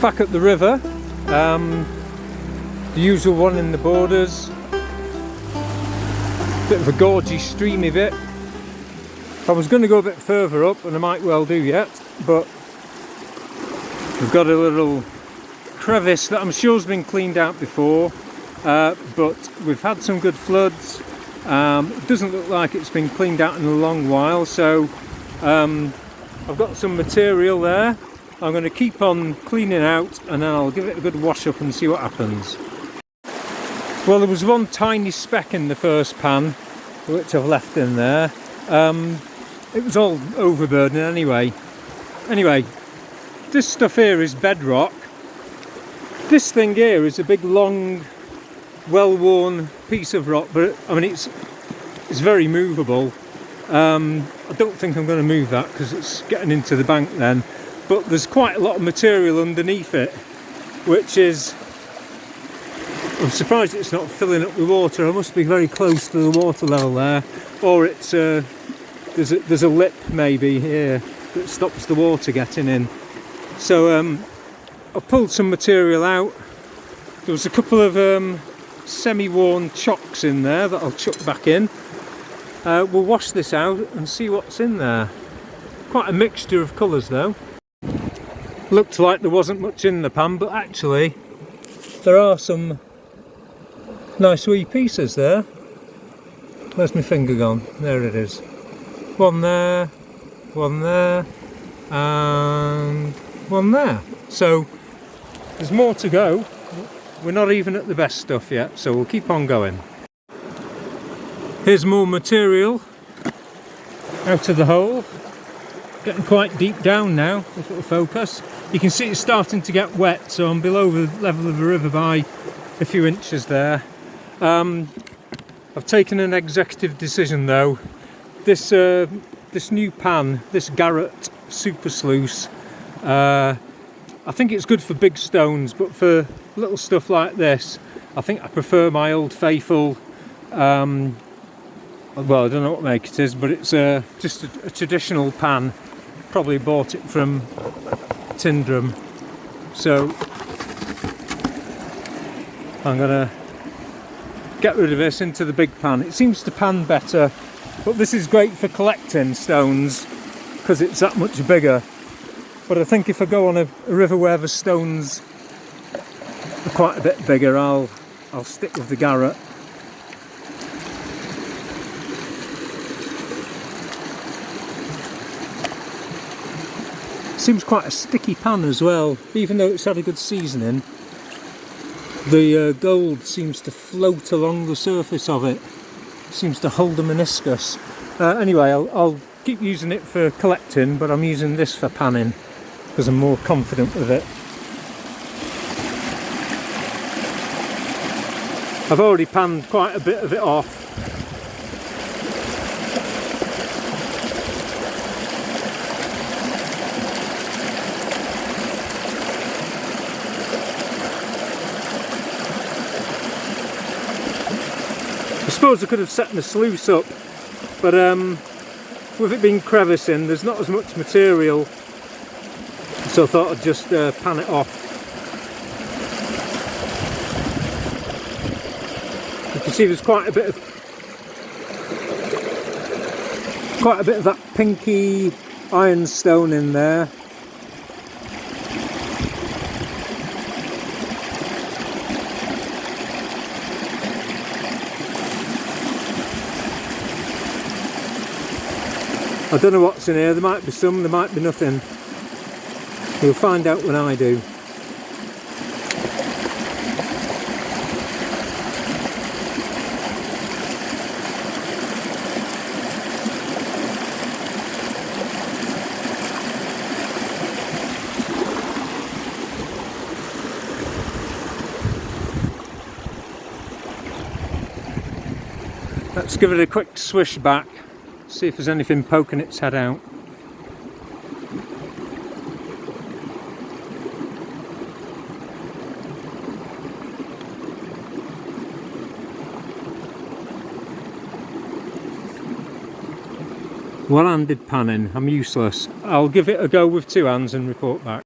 Back at the river, the usual one in the borders. Bit of a gorgy, streamy bit. I was going to go a bit further up, and I might well do yet, but we've got a little crevice that I'm sure has been cleaned out before, but we've had some good floods. It doesn't look like it's been cleaned out in a long while, so I've got some material there. I'm going to keep on cleaning out, and then I'll give it a good wash up and see what happens. Well, there was one tiny speck in the first pan which I've left in there. It was all overburdened anyway. This stuff here is bedrock. This thing here is a big, long, well-worn piece of rock, but I mean it's very movable. I don't think I'm going to move that because it's getting into the bank then. But there's quite a lot of material underneath it, which is, I'm surprised it's not filling up with water. I must be very close to the water level there, or it's there's a lip maybe here that stops the water getting in. So I've pulled some material out. There was a couple of semi-worn chocks in there that I'll chuck back in. We'll wash this out and see what's in there. Quite a mixture of colours though. Looked like there wasn't much in the pan, but actually there are some nice wee pieces there. Where's my finger gone? There it is. One there, and one there. So there's more to go. We're not even at the best stuff yet, so we'll keep on going. Here's more material out of the hole. Getting quite deep down now, if it'll focus. You can see it's starting to get wet, so I'm below the level of the river by a few inches there. I've taken an executive decision though. This new pan, this Garrett Super Sluice, I think it's good for big stones, but for little stuff like this, I think I prefer my old faithful, well, I don't know what make it is, but it's just a traditional pan. Probably bought it from Tyndrum. So I'm gonna get rid of this into the big pan. It seems to pan better, but this is great for collecting stones because it's that much bigger. But I think if I go on a river where the stones are quite a bit bigger, I'll stick with the Garrett. Seems quite a sticky pan as well, even though it's had a good seasoning. The gold seems to float along the surface of it. Seems to hold the meniscus. Anyway, I'll keep using it for collecting, but I'm using this for panning because I'm more confident with it. I've already panned quite a bit of it off. I suppose I could have set my sluice up, but with it being crevicing, there's not as much material, so I thought I'd just pan it off. You can see there's quite a bit of that pinky ironstone in there. I don't know what's in here. There might be some, there might be nothing. We'll find out when I do. Let's give it a quick swish back. See if there's anything poking its head out. One-handed panning, I'm useless. I'll give it a go with two hands and report back.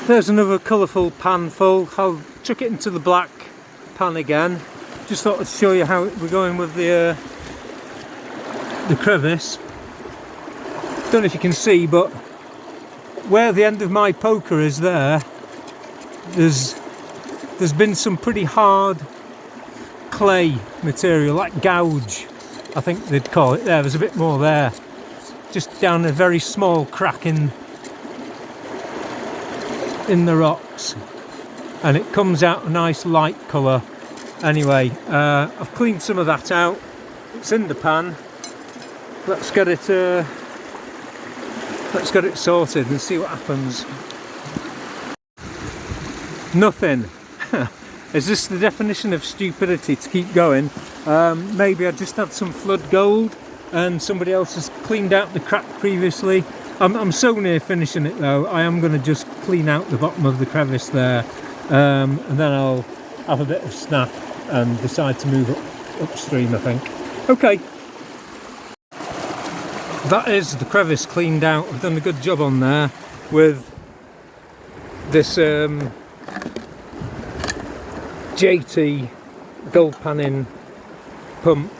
There's another colourful pan full. I'll chuck it into the black pan again. Just thought I'd show you how we're going with the crevice. Don't know if you can see, but where the end of my poker is there's been some pretty hard clay material, like gouge, I think they'd call it. There's a bit more there, just down a very small crack in the rocks, and it comes out a nice light colour. Anyway, I've cleaned some of that out. It's in the pan. Let's get it sorted and see what happens. Nothing. Is this the definition of stupidity, to keep going? Maybe I just had some flood gold and somebody else has cleaned out the crack previously. I'm so near finishing it though. I am going to just clean out the bottom of the crevice there, and then I'll have a bit of snap and decide to move upstream, I think. Okay. That is the crevice cleaned out. I've done a good job on there with this JT gold panning pump,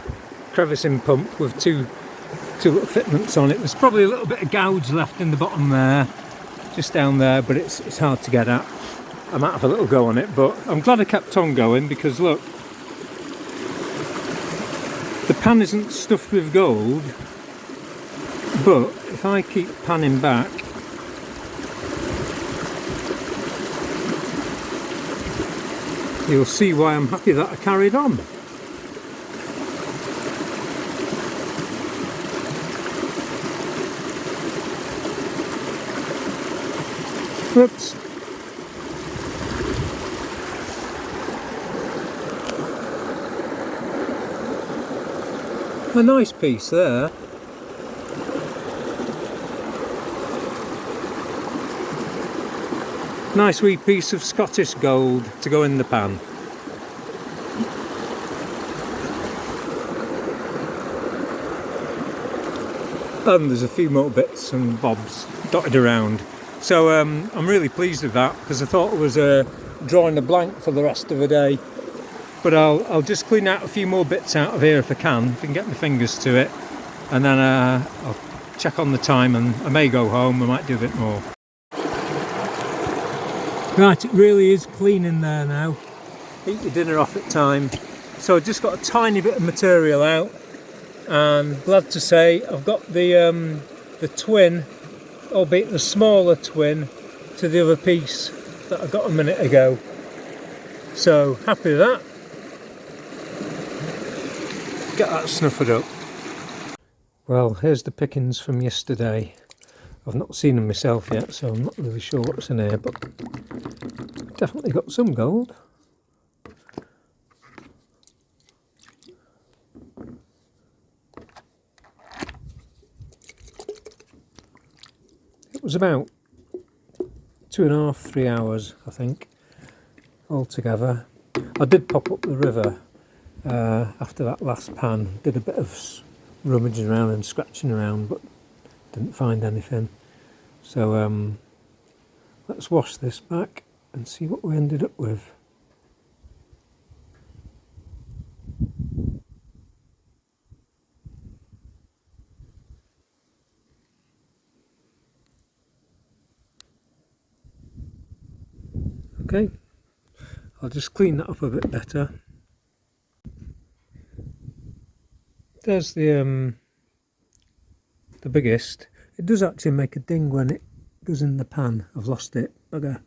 crevicing pump with two little fitments on it. There's probably a little bit of gouge left in the bottom there, just down there, but it's hard to get at. I might have a little go on it, but I'm glad I kept on going, because look, the pan isn't stuffed with gold, but if I keep panning back, you'll see why I'm happy that I carried on. Whoops. A nice piece there. Nice wee piece of Scottish gold to go in the pan. And there's a few more bits and bobs dotted around. So I'm really pleased with that, because I thought it was drawing a blank for the rest of the day. But I'll just clean out a few more bits out of here if I can get my fingers to it. And then I'll check on the time, and I may go home, I might do a bit more. Right, it really is clean in there now. Eat your dinner off at time. So I just got a tiny bit of material out, and glad to say I've got the twin, albeit the smaller twin, to the other piece that I got a minute ago. So happy with that. Get that snuffered up. Well, here's the pickings from yesterday. I've not seen them myself yet, so I'm not really sure what's in here, but definitely got some gold. It was about 2.5 to 3 hours, I think, altogether. I did pop up the river after that last pan, did a bit of rummaging around and scratching around, but didn't find anything. So let's wash this back and see what we ended up with. Okay, I'll just clean that up a bit better. There's the biggest. It does actually make a ding when it goes in the pan. I've lost it. Bugger.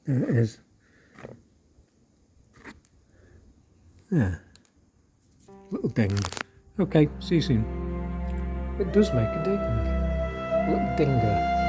There it is. Yeah. Little ding. Okay, see you soon. It does make a ding. Little dinger.